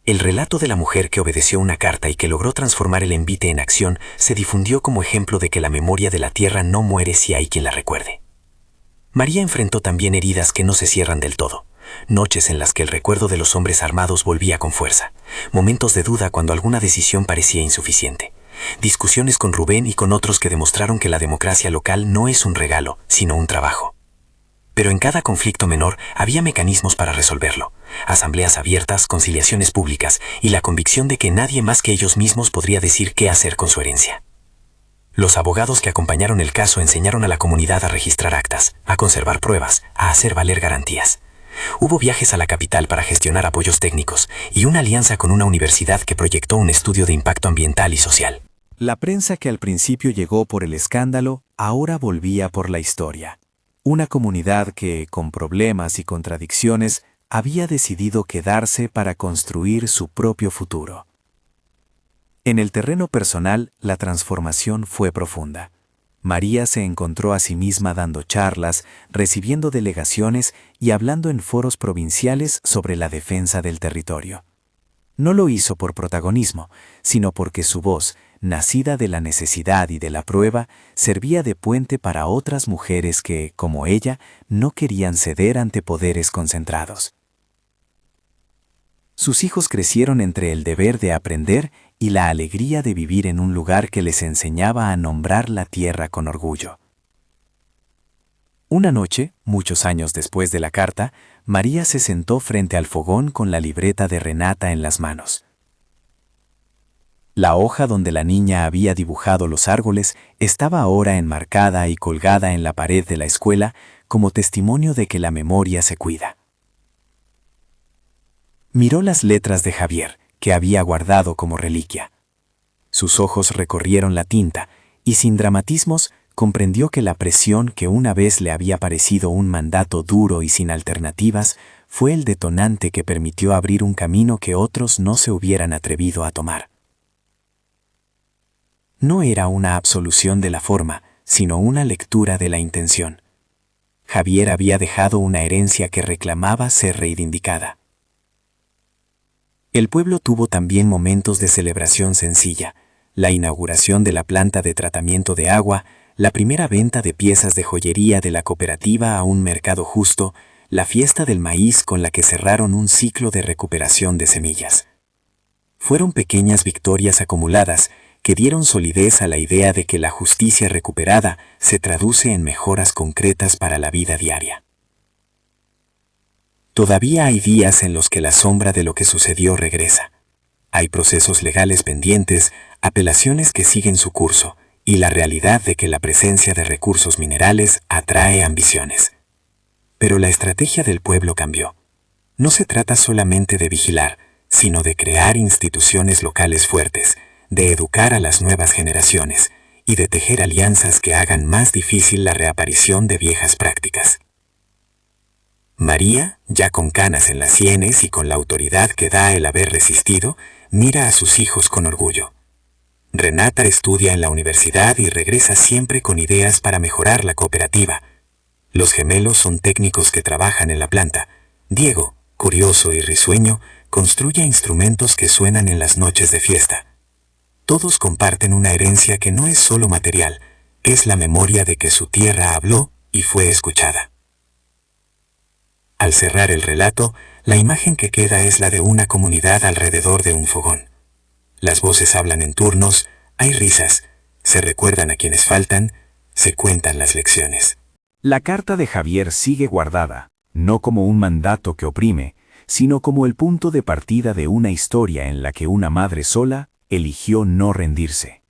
El relato de la mujer que obedeció una carta y que logró transformar el envite en acción se difundió como ejemplo de que la memoria de la tierra no muere si hay quien la recuerde. María enfrentó también heridas que no se cierran del todo, noches en las que el recuerdo de los hombres armados volvía con fuerza, momentos de duda cuando alguna decisión parecía insuficiente, discusiones con Rubén y con otros que demostraron que la democracia local no es un regalo, sino un trabajo. Pero en cada conflicto menor había mecanismos para resolverlo, asambleas abiertas, conciliaciones públicas y la convicción de que nadie más que ellos mismos podría decir qué hacer con su herencia. Los abogados que acompañaron el caso enseñaron a la comunidad a registrar actas, a conservar pruebas, a hacer valer garantías. Hubo viajes a la capital para gestionar apoyos técnicos y una alianza con una universidad que proyectó un estudio de impacto ambiental y social. La prensa que al principio llegó por el escándalo, ahora volvía por la historia. Una comunidad que, con problemas y contradicciones, había decidido quedarse para construir su propio futuro. En el terreno personal, la transformación fue profunda. María se encontró a sí misma dando charlas, recibiendo delegaciones y hablando en foros provinciales sobre la defensa del territorio. No lo hizo por protagonismo, sino porque su voz, nacida de la necesidad y de la prueba, servía de puente para otras mujeres que, como ella, no querían ceder ante poderes concentrados. Sus hijos crecieron entre el deber de aprender y la alegría de vivir en un lugar que les enseñaba a nombrar la tierra con orgullo. Una noche, muchos años después de la carta, María se sentó frente al fogón con la libreta de Renata en las manos. La hoja donde la niña había dibujado los árboles estaba ahora enmarcada y colgada en la pared de la escuela como testimonio de que la memoria se cuida. Miró las letras de Javier, que había guardado como reliquia. Sus ojos recorrieron la tinta y, sin dramatismos, comprendió que la presión que una vez le había parecido un mandato duro y sin alternativas fue el detonante que permitió abrir un camino que otros no se hubieran atrevido a tomar. No era una absolución de la forma, sino una lectura de la intención. Javier había dejado una herencia que reclamaba ser reivindicada. El pueblo tuvo también momentos de celebración sencilla, la inauguración de la planta de tratamiento de agua, la primera venta de piezas de joyería de la cooperativa a un mercado justo, la fiesta del maíz con la que cerraron un ciclo de recuperación de semillas. Fueron pequeñas victorias acumuladas que dieron solidez a la idea de que la justicia recuperada se traduce en mejoras concretas para la vida diaria. Todavía hay días en los que la sombra de lo que sucedió regresa. Hay procesos legales pendientes, apelaciones que siguen su curso, y la realidad de que la presencia de recursos minerales atrae ambiciones. Pero la estrategia del pueblo cambió. No se trata solamente de vigilar, sino de crear instituciones locales fuertes, de educar a las nuevas generaciones y de tejer alianzas que hagan más difícil la reaparición de viejas prácticas. María, ya con canas en las sienes y con la autoridad que da el haber resistido, mira a sus hijos con orgullo. Renata estudia en la universidad y regresa siempre con ideas para mejorar la cooperativa. Los gemelos son técnicos que trabajan en la planta. Diego, curioso y risueño, construye instrumentos que suenan en las noches de fiesta. Todos comparten una herencia que no es solo material, es la memoria de que su tierra habló y fue escuchada. Al cerrar el relato, la imagen que queda es la de una comunidad alrededor de un fogón. Las voces hablan en turnos, hay risas, se recuerdan a quienes faltan, se cuentan las lecciones. La carta de Javier sigue guardada, no como un mandato que oprime, sino como el punto de partida de una historia en la que una madre sola eligió no rendirse.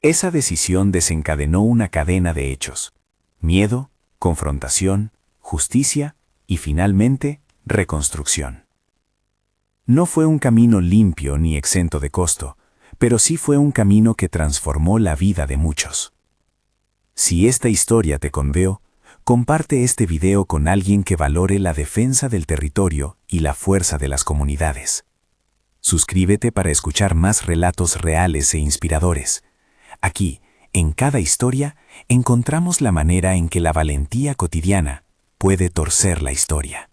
Esa decisión desencadenó una cadena de hechos: miedo, confrontación, justicia y finalmente, reconstrucción. No fue un camino limpio ni exento de costo, pero sí fue un camino que transformó la vida de muchos. Si esta historia te conmovió, comparte este video con alguien que valore la defensa del territorio y la fuerza de las comunidades. Suscríbete para escuchar más relatos reales e inspiradores. Aquí, en cada historia, encontramos la manera en que la valentía cotidiana puede torcer la historia.